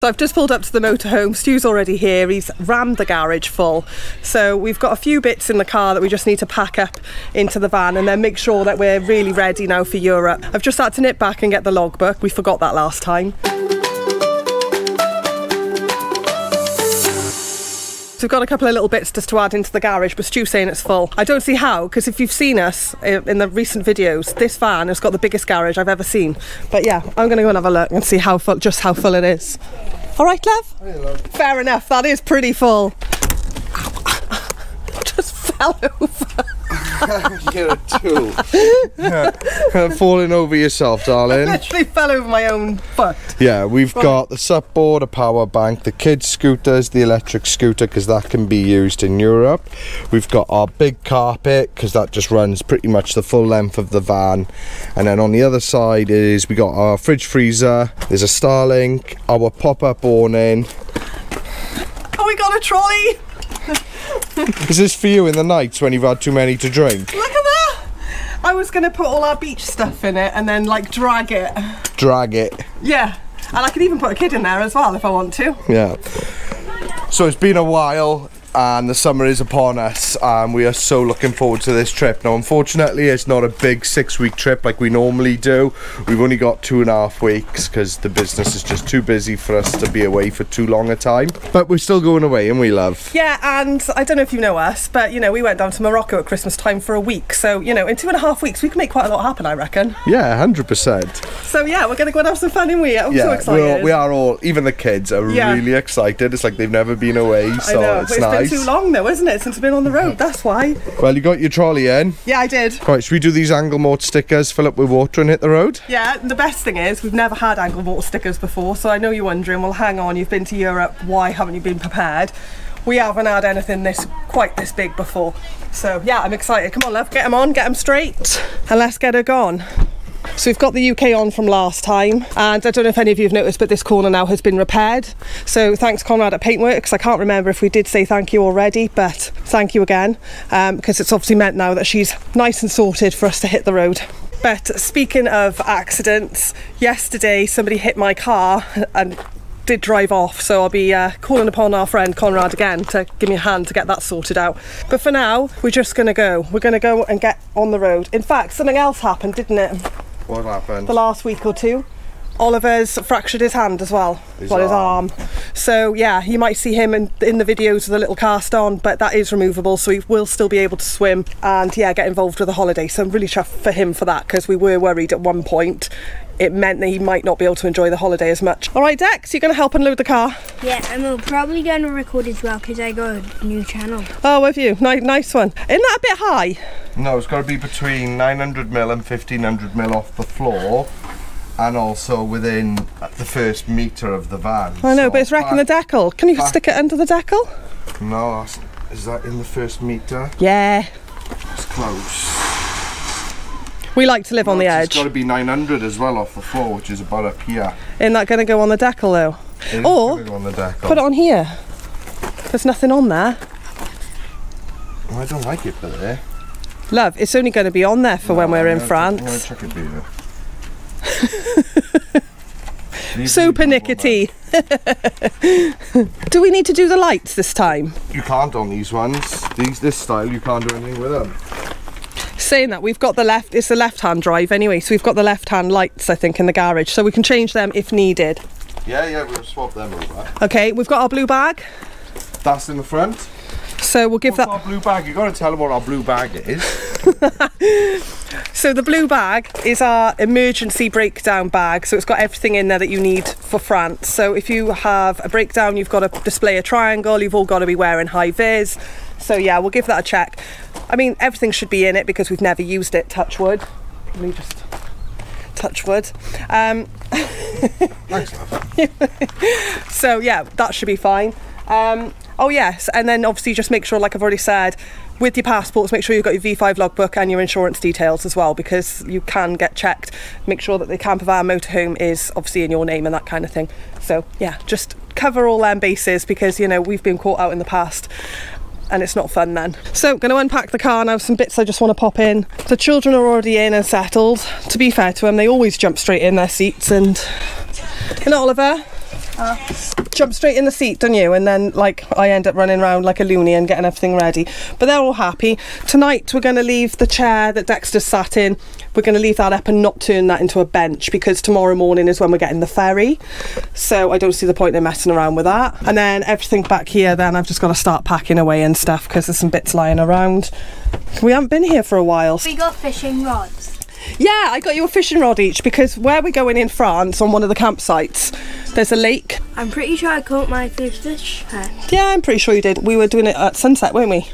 So I've just pulled up to the motorhome. Stu's already here. He's rammed the garage full. So we've got a few bits in the car that we just need to pack up into the van and then make sure that we're really ready now for Europe. I've just had to nip back and get the logbook. We forgot that last time. So we've got a couple of little bits just to add into the garage, but Stu's saying it's full. I don't see how, because if you've seen us in the recent videos, this van has got the biggest garage I've ever seen. But yeah, I'm going to go and have a look and see how full, just how full it is. All right, love? Hey, love. Fair enough, that is pretty full. I just fell over. You're a tool. Yeah. Kind of falling over yourself, darling. I literally fell over my own foot. Yeah, we've got the supboard, a power bank, the kids' scooters, the electric scooter, because that can be used in Europe. We've got our big carpet, because that just runs pretty much the full length of the van. And then on the other side is we got our fridge freezer, there's a Starlink, our pop-up awning. Oh, we got a trolley! Is this for you in the nights when you've had too many to drink? Look at that! I was going to put all our beach stuff in it and then like drag it. Drag it. Yeah, and I could even put a kid in there as well if I want to. Yeah. So it's been a while and the summer is upon us and we are so looking forward to this trip. Now unfortunately it's not a big 6-week trip like we normally do. We've only got 2.5 weeks because the business is just too busy for us to be away for too long a time. But we're still going away and we love. Yeah, and I don't know if you know us, but you know, we went down to Morocco at Christmas time for a week. So, you know, in 2.5 weeks we can make quite a lot happen, I reckon. Yeah, 100%. So yeah, we're going to go and have some fun, aren't we? I'm so excited. We are all, even the kids are really excited. It's like they've never been away, so I know, it's but nice. It's been too long though, isn't it, since we've been on the road, that's why. Well, you got your trolley in? Yeah, I did. Right, should we do these angle mort stickers, fill up with water and hit the road? Yeah, the best thing is we've never had angle mortar stickers before, so I know you're wondering, well hang on, you've been to Europe, why haven't you been prepared? We haven't had anything quite this big before. So yeah, I'm excited. Come on love, get them on, get them straight, and let's get her gone. So we've got the UK on from last time, and I don't know if any of you have noticed, but this corner now has been repaired. So thanks Conrad at Paintworks. I can't remember if we did say thank you already, but thank you again, because it's obviously meant now that she's nice and sorted for us to hit the road. But speaking of accidents, yesterday somebody hit my car and did drive off, so I'll be calling upon our friend Conrad again to give me a hand to get that sorted out. But for now, we're just going to go. We're going to go and get on the road. In fact, something else happened, didn't it? What happened? The last week or two. Oliver's fractured his hand as well. His arm. So yeah, you might see him in the videos with a little cast on, but that is removable, so he will still be able to swim and yeah, get involved with the holiday. So I'm really chuffed for him for that, because we were worried at one point it meant that he might not be able to enjoy the holiday as much. All right, Dex, you're going to help unload the car? Yeah, and we're probably going to record as well because I got a new channel. Oh, have you? Nice one. Isn't that a bit high? No, it's got to be between 900mm and 1500mm off the floor, and also within the first metre of the van. I know, but it's wrecking the decal. Can you stick it under the decal? No, is that in the first metre? Yeah. It's close. We like to live on the edge. It's got to be 900 as well off the floor, which is about up here. Isn't that going to go on the decal though? It or go on the decal. Put it on here. There's nothing on there. Well, I don't like it there. Love, it's only going to be on there for when we're in France. I'm going to check it here. So pernickety. Do we need to do the lights this time? You can't on these ones. This style, you can't do anything with them. Saying that, we've got it's the left-hand drive anyway, so we've got the left-hand lights, I think, in the garage, so we can change them if needed. Yeah, we'll swap them over. Okay, we've got our blue bag. That's in the front. So we'll give What's our blue bag? You've got to tell them what our blue bag is. So the blue bag is our emergency breakdown bag, so it's got everything in there that you need for France. So if you have a breakdown, you've got to display a triangle, you've all got to be wearing high vis. So yeah, we'll give that a check. I mean, everything should be in it because we've never used it, touch wood. Let me just touch wood. Thanks, love. So yeah, that should be fine. Oh yes, and then obviously just make sure, like I've already said, with your passports, make sure you've got your V5 logbook and your insurance details as well, because you can get checked. Make sure that the camper van motorhome is obviously in your name and that kind of thing. So yeah, just cover all them bases, because you know, we've been caught out in the past and it's not fun then. So going to unpack the car now, some bits I just want to pop in. The children are already in and settled. To be fair to them, they always jump straight in their seats, and Oliver, Jump straight in the seat, don't you? And then like I end up running around like a loony and getting everything ready. But they're all happy. Tonight we're going to leave the chair that Dexter sat in. We're going to leave that up and not turn that into a bench, because tomorrow morning is when we're getting the ferry. So I don't see the point in messing around with that. And then everything back here, then I've just got to start packing away and stuff, because there's some bits lying around. We haven't been here for a while. We got fishing rods. Yeah, I got you a fishing rod each, because where we're going in France, on one of the campsites, there's a lake. I'm pretty sure I caught my first fish there. Yeah, I'm pretty sure you did. We were doing it at sunset, weren't we?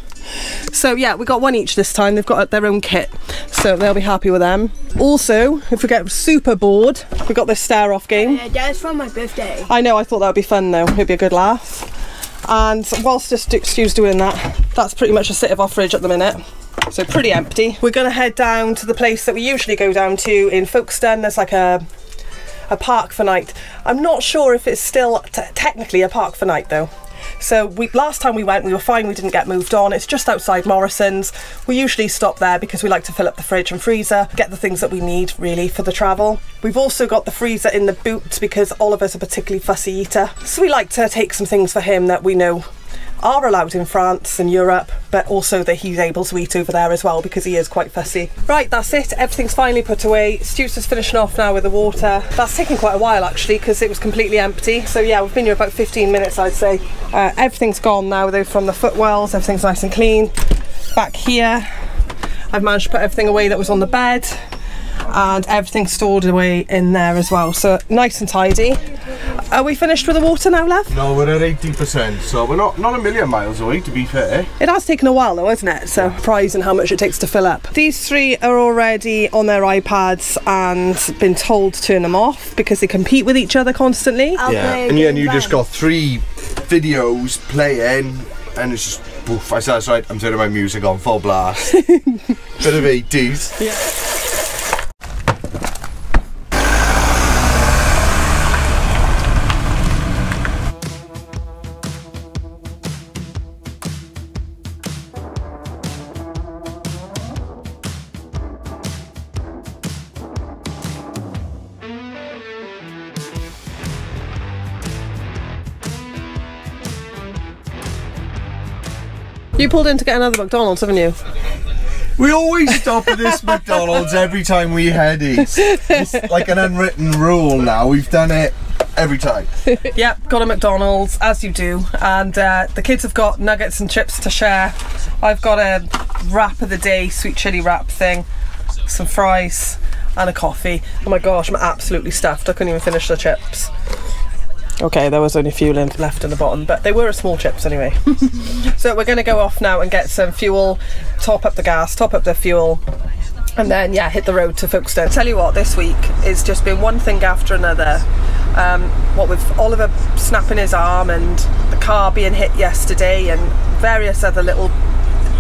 So yeah, we got one each this time. They've got their own kit, so they'll be happy with them. Also, if we get super bored, we got this stare-off game. Yeah, that's for my birthday. I know, I thought that would be fun though. It'd be a good laugh. And whilst Stu's doing that, that's pretty much a sit of our fridge at the minute. So pretty empty. We're going to head down to the place that we usually go down to in Folkestone. There's like a park for night. I'm not sure if it's still technically a park for night though. So last time we went, we were fine, we didn't get moved on. It's just outside Morrison's. We usually stop there because we like to fill up the fridge and freezer, get the things that we need really for the travel. We've also got the freezer in the boot because Oliver's a particularly fussy eater. So we like to take some things for him that we know are allowed in France and Europe, but also that he's able to eat over there as well, because he is quite fussy. Right, that's it. Everything's finally put away. Stu's just finishing off now with the water. That's taken quite a while actually, because it was completely empty. So yeah, we've been here about 15 minutes, I'd say. Everything's gone now though from the footwells. Everything's nice and clean. Back here, I've managed to put everything away that was on the bed, and everything's stored away in there as well, so nice and tidy. Are we finished with the water now, love? No, we're at 80%, so we're not a million miles away, to be fair. It has taken a while though, hasn't it? So surprising how much it takes to fill up. These three are already on their iPads and been told to turn them off because they compete with each other constantly. Yeah, and yeah, and you just got 3 videos playing, and it's just, oof, I said that's right, I'm turning my music on full blast. Bit of 80s. Yeah. You pulled in to get another McDonald's, haven't you? We always stop at this McDonald's every time we head east. It's like an unwritten rule now. We've done it every time. Yep, got a McDonald's, as you do. And the kids have got nuggets and chips to share. I've got a wrap of the day, sweet chilli wrap thing, some fries and a coffee. Oh my gosh, I'm absolutely stuffed. I couldn't even finish the chips. Okay, there was only a few left in the bottom, but they were small chips anyway. So we're going to go off now and get some fuel, top up the gas, top up the fuel, and then yeah, hit the road to Folkestone. Tell you what, this week it's just been one thing after another. What with Oliver snapping his arm and the car being hit yesterday and various other little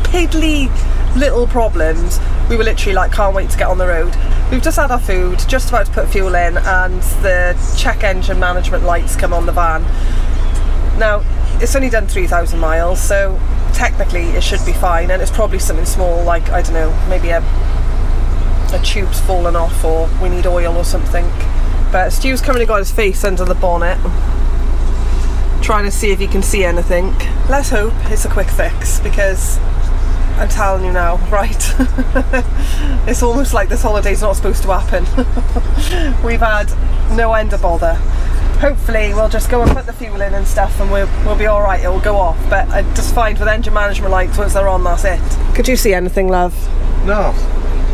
piddly little problems, we were literally like, can't wait to get on the road. We've just had our food, just about to put fuel in, and the check engine management lights come on the van. Now it's only done 3,000 miles, so technically it should be fine, and it's probably something small like, I don't know, maybe a tube's fallen off or we need oil or something. But Stu's currently got his face under the bonnet, trying to see if he can see anything. Let's hope it's a quick fix, because I'm telling you now, right, it's almost like this holiday's not supposed to happen. We've had no end of bother. Hopefully we'll just go and put the fuel in and stuff and we'll be alright, it will go off. But I just find with engine management lights, once they're on, that's it. Could you see anything, love? No.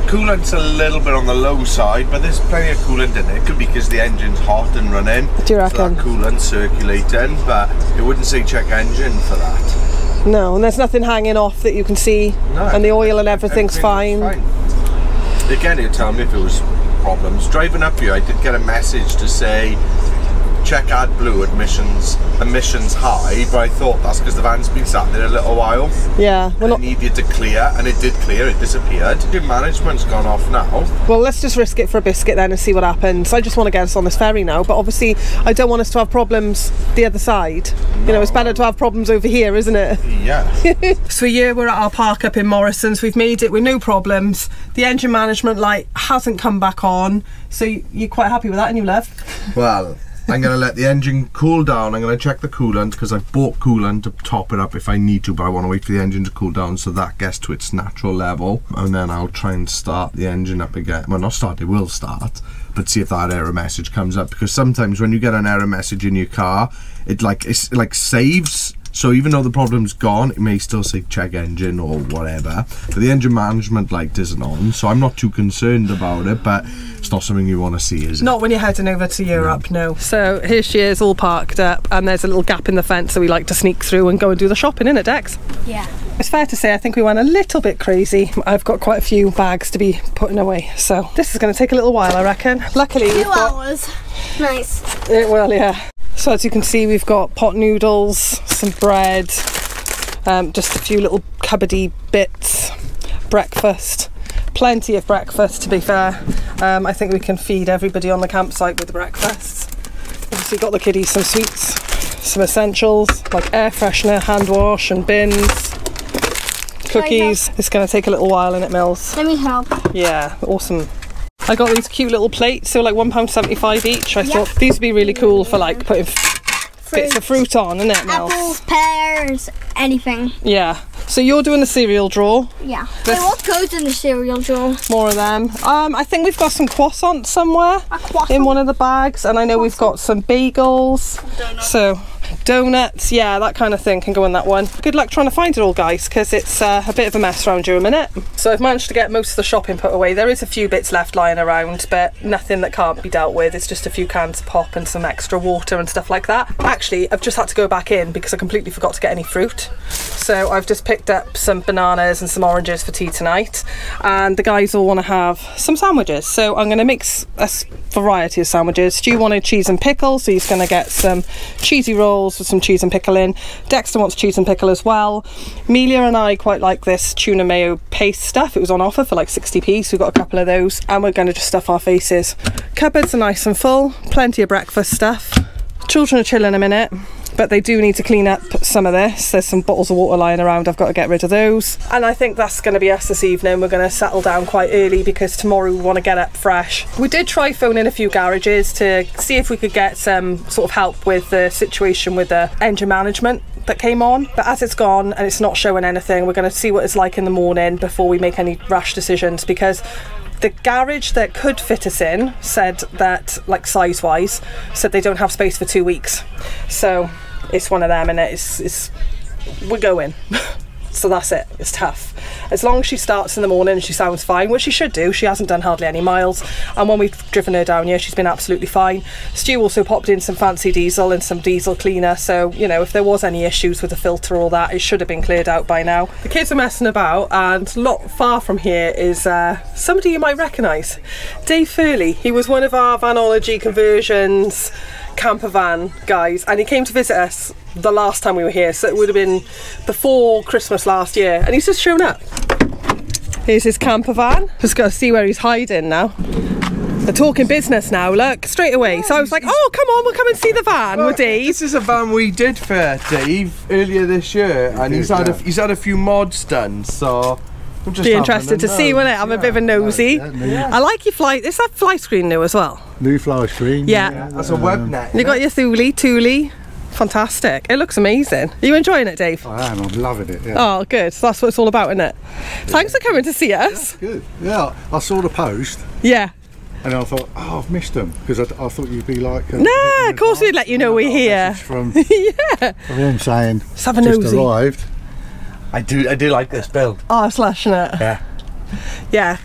Coolant's a little bit on the low side, but there's plenty of coolant in it. It could be because the engine's hot and running. Do you reckon? So that coolant's circulating, but it wouldn't say check engine for that. No, and there's nothing hanging off that you can see, no, and the oil and everything's fine. Again, it'll tell me if it was problems. Driving up here, I did get a message to say check AdBlue emissions high, but I thought that's because the van's been sat there a little while. Yeah, it needed to clear, and it did clear, it disappeared. The management's gone off now. Well, let's just risk it for a biscuit then and see what happens. I just want to get us on this ferry now, but obviously I don't want us to have problems the other side. No. You know, it's better to have problems over here, isn't it? Yeah. So yeah, we're at our park up in Morrison's. We've made it with no problems. The engine management light hasn't come back on, so you're quite happy with that, and you love? Well, I'm going to let the engine cool down. I'm going to check the coolant because I've bought coolant to top it up if I need to, but I want to wait for the engine to cool down so that gets to its natural level, and then I'll try and start the engine up again. Well, not start, it will start, but see if that error message comes up, because sometimes when you get an error message in your car, it like saves. So even though the problem's gone, it may still say check engine or whatever, but the engine management light isn't on, so I'm not too concerned about it, but it's not something you want to see, is it? Not when you're heading over to Europe, no. So here she is, all parked up, and there's a little gap in the fence, so we like to sneak through and go and do the shopping, innit, Dex? Yeah. It's fair to say I think we went a little bit crazy. I've got quite a few bags to be putting away, so this is going to take a little while, I reckon. Luckily, 2 hours. Nice. It will, yeah. So as you can see, we've got pot noodles, some bread, just a few little cupboardy bits, breakfast, plenty of breakfast to be fair. I think we can feed everybody on the campsite with the breakfast. Obviously got the kiddies some sweets, some essentials like air freshener, hand wash and bins, cookies. It's going to take a little while, innit, Mills? Let me help. Yeah, awesome. I got these cute little plates, so like £1.75 each. I thought these would be really cool for like putting bits of fruit on, isn't it, Mel? Apples, pears, anything. Yeah. So you're doing the cereal drawer. Yeah. Wait, what goes in the cereal drawer? More of them. I think we've got some croissants somewhere A croissant? in one of the bags, and I know we've got some bagels. Donuts. So donuts, yeah, that kind of thing can go in that one. Good luck trying to find it all, guys, because it's a bit of a mess around here a minute. So I've managed to get most of the shopping put away. There is a few bits left lying around, but nothing that can't be dealt with. It's just a few cans of pop and some extra water and stuff like that. Actually, I've just had to go back in because I completely forgot to get any fruit. So I've just picked up some bananas and some oranges for tea tonight, and the guys all want to have some sandwiches, so I'm going to mix a variety of sandwiches. Stu wanted cheese and pickle, so he's going to get some cheesy rolls with some cheese and pickle in. Dexter wants cheese and pickle as well. Emilia and I quite like this tuna mayo paste stuff. It was on offer for like 60p, so we've got a couple of those, and we're going to just stuff our faces. Cupboards are nice and full, plenty of breakfast stuff. Children are chilling a minute, but they do need to clean up some of this. There's some bottles of water lying around, I've got to get rid of those. And I think that's going to be us this evening. We're going to settle down quite early because tomorrow we want to get up fresh. We did try phoning a few garages to see if we could get some sort of help with the situation with the engine management that came on, but as it's gone and it's not showing anything, we're going to see what it's like in the morning before we make any rash decisions, because the garage that could fit us in said that, like size wise, said they don't have space for 2 weeks. So it's one of them, and we're going. So that's it. It's tough. As long as she starts in the morning and she sounds fine, which she should do. She hasn't done hardly any miles, and when we've driven her down here, she's been absolutely fine. Stu also popped in some fancy diesel and some diesel cleaner, so you know, if there was any issues with the filter or that, it should have been cleared out by now. The kids are messing about, and not far from here is somebody you might recognise, Dave Furley. He was one of our Vanology conversions camper van guys, and he came to visit us the last time we were here, so it would have been before Christmas last year, and he's just shown up. Here's his camper van. Just got to see where he's hiding now. They're talking business now, look, straight away. Yeah, so I was like, oh, come on, we'll come and see the van with Dave. This is a van we did for Dave earlier this year, and he's had a few mods done, so I'm just be interested to see, won't it? I'm a bit of a nosy. I like your fly. Is that fly screen new as well? New fly screen. Yeah. That's a web net. You got your Thule. Fantastic. It looks amazing. Are you enjoying it, Dave? I am. I'm loving it. Yeah. Oh, good. So that's what it's all about, isn't it? Thanks for coming to see us. That's good. Yeah. I saw the post. Yeah. And I thought, oh, I've missed them, because I thought you'd be like. Nah, of course we'd let you know we're here. From yeah. From him saying. Let's have a nosy. Just arrived. I do like this build. Oh, slashing it. Yeah. Yeah.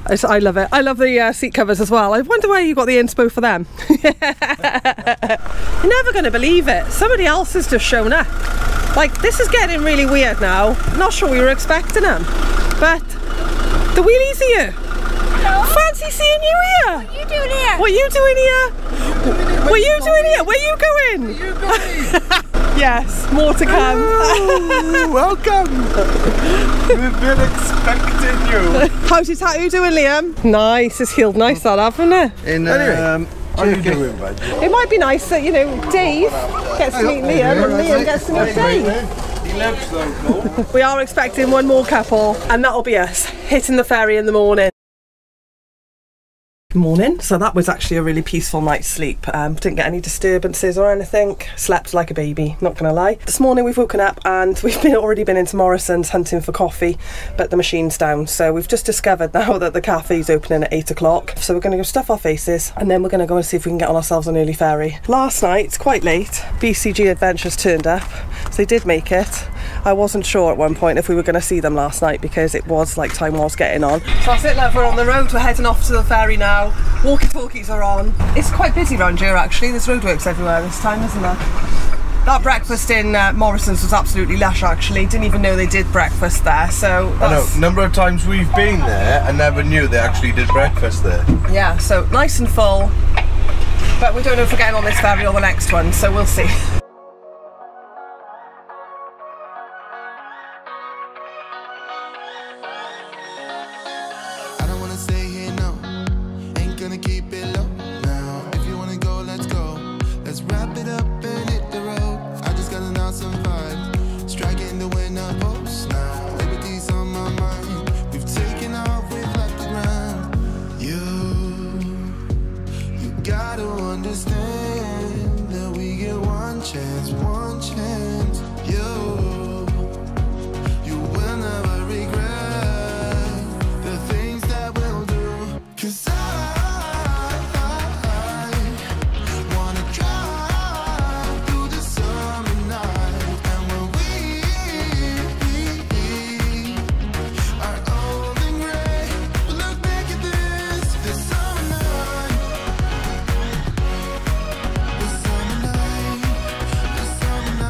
I love it. I love the seat covers as well. I wonder where you got the inspo for them. You're never going to believe it. Somebody else has just shown up. Like, this is getting really weird now. Not sure we were expecting them, but the wheelie's here. Hello? Fancy seeing you here. What are you doing here? What are you doing here? What are you doing here? Where are you going? Where you going? Yes, more to come. Oh, welcome. We've been expecting you. How's your tattoo doing, Liam? Nice, it's healed nice, that, haven't it? Anyway, how you doing, bud? It might be nice that, you know, Dave gets to meet Liam and Liam gets to meet Dave. He lives local. We are expecting one more couple, and that'll be us hitting the ferry in the morning. Morning. So that was actually a really peaceful night's sleep. Didn't get any disturbances or anything. Slept like a baby, not gonna lie. This morning we've woken up and we've already been into Morrison's hunting for coffee, but the machine's down. So we've just discovered now that the cafe's opening at 8 o'clock. So we're gonna go stuff our faces and then we're gonna go and see if we can get on ourselves an early ferry. Last night, quite late, BCG Adventures turned up. So they did make it. I wasn't sure at one point if we were gonna see them last night because it was like time was getting on. So that's it, love, we're on the road. We're heading off to the ferry now. Walkie-talkies are on. It's quite busy around here actually. There's roadworks everywhere this time, isn't there? That breakfast in Morrison's was absolutely lush actually. Didn't even know they did breakfast there, so that's... I know, number of times we've been there and never knew they actually did breakfast there. Yeah, so nice and full. But we don't know if we're getting on this ferry or the next one, so we'll see.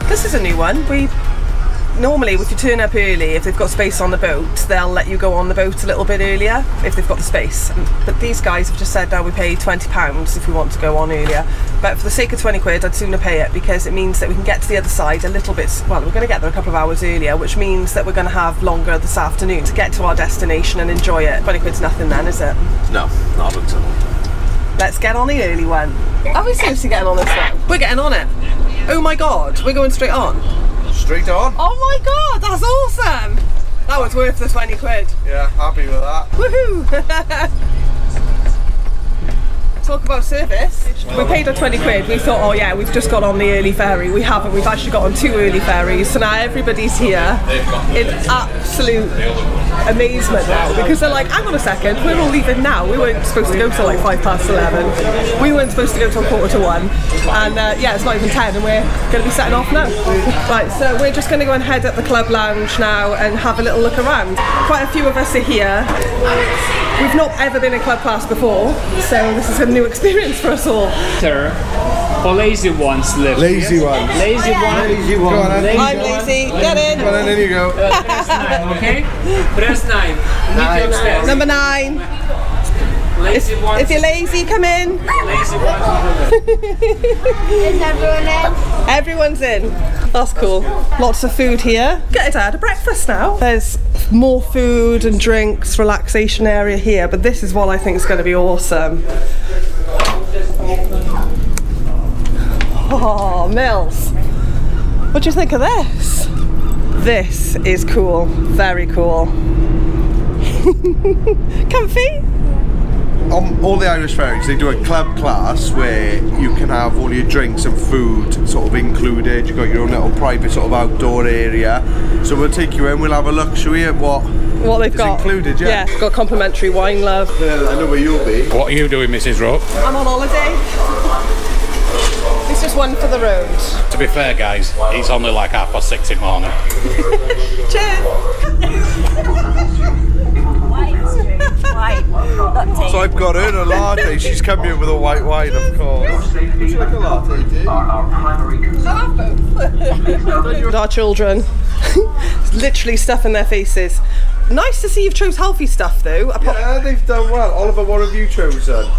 This is a new one. We normally, if you turn up early, if they've got space on the boat, they'll let you go on the boat a little bit earlier if they've got the space. But these guys have just said now we pay £20 if we want to go on earlier. But for the sake of 20 quid, I'd sooner pay it because it means that we can get to the other side a little bit. Well, we're going to get there a couple of hours earlier, which means that we're going to have longer this afternoon to get to our destination and enjoy it. 20 quid's nothing then, is it? No, not at all. Let's get on the early one. Are we seriously getting on this one? We're getting on it. Oh my god, we're going straight on. Straight on? Oh my god, that's awesome! That was worth the 20 quid. Yeah, happy with that. Woohoo! Talk about service. We paid our 20 quid. We thought, oh yeah, we've just got on the early ferry. We haven't. We've actually got on 2 early ferries. So now everybody's here in absolute amazement now because they're like, hang on a second, we're all leaving now. We weren't supposed to go till like 11:05. We weren't supposed to go till 1:45. And yeah, it's not even 10 and we're going to be setting off now. Right, so we're just going to go and head at the club lounge now and have a little look around. Quite a few of us are here. We've not ever been in club class before, so this is a new experience for us all. Sir, for lazy ones live. Lazy ones. Lazy one. Lazy one. Go on, I'm lazy. Get in. Go on, in you go. Press 9, okay? Press 9. Number 9. Lazy ones. If you're lazy, come in. Lazy ones. Is everyone in? Everyone's in. That's cool. Lots of food here. Get out of breakfast now. There's more food and drinks, relaxation area here, but this is what I think is going to be awesome. Oh, Mills. What do you think of this? This is cool. Very cool. Comfy? On all the Irish ferries, they do a club class where you can have all your drinks and food sort of included. You've got your own little private sort of outdoor area. So we'll take you in, we'll have a look, shall we, at what they've got included, yeah. Yeah, got complimentary wine, love. Yeah, I know where you'll be. What are you doing, Mrs. Rowe? I'm on holiday. It's just one for the road. To be fair, guys, it's only like 6:30 in the morning. So I've got her a latte. She's come here with a white wine, of course. Would you like a latte, dear? I'll have both. Our children, literally stuffing their faces. Nice to see you've chose healthy stuff though. Yeah, they've done well. Oliver, what have you chosen?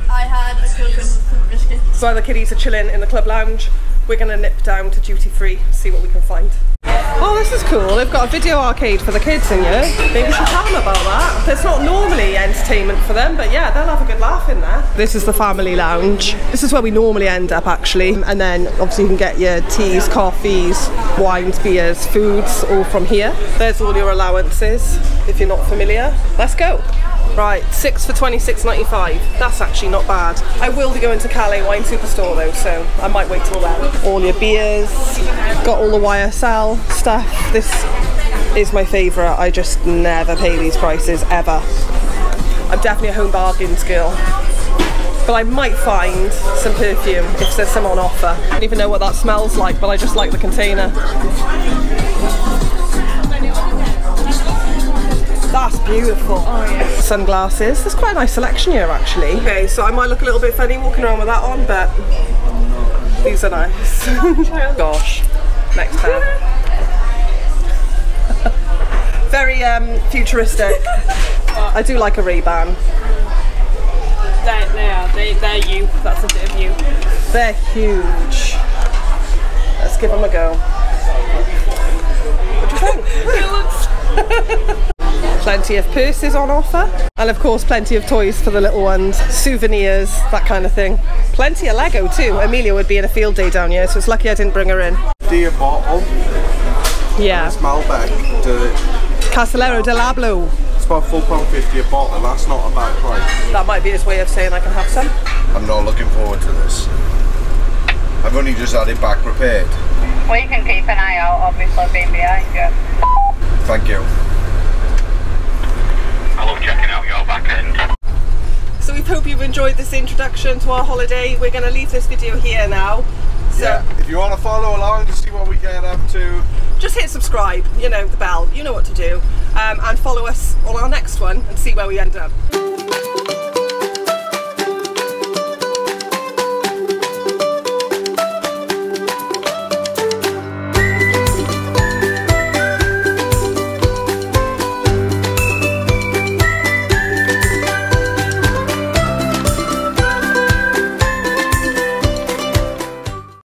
I had a children with biscuits. So the kiddies are chilling in the club lounge. We're going to nip down to duty free, see what we can find. Oh, this is cool. They've got a video arcade for the kids in here. Maybe we should tell them about that. It's not normally entertainment for them, but yeah, they'll have a good laugh in there. This is the family lounge. This is where we normally end up, actually. And then obviously you can get your teas, coffees, wines, beers, foods, all from here. There's all your allowances, if you're not familiar. Let's go. Right, 6 for £26.95. That's actually not bad. I will be going to Calais Wine Superstore though, so I might wait till then. All your beers, got all the YSL stuff. This is my favourite. I just never pay these prices, ever. I'm definitely a home bargains girl. But I might find some perfume if there's some on offer. I don't even know what that smells like, but I just like the container. That's beautiful. Oh yeah. Sunglasses. There's quite a nice selection here actually. Okay, so I might look a little bit funny walking around with that on, but these are nice. Gosh. Next pair. Very futuristic. I do like a Ray-Ban. They're you. That's a bit of you. They're huge. Let's give them a go. What do you think? Plenty of purses on offer, and of course plenty of toys for the little ones, souvenirs, that kind of thing. Plenty of Lego too. Amelia would be in a field day down here, so it's lucky I didn't bring her in. Dear bottle. Yeah. It's Malbec. Castellero de Lablo. It's about £4.50 a bottle. That's not a bad price. That might be his way of saying I can have some. I'm not looking forward to this. I've only just had it back prepared. Well, you can keep an eye out, obviously, being behind you. Thank you. I love checking out your back end. So we hope you've enjoyed this introduction to our holiday. We're going to leave this video here now. So yeah, if you want to follow along to see what we get up to, just hit subscribe, you know, the bell, you know what to do, and follow us on our next one and see where we end up.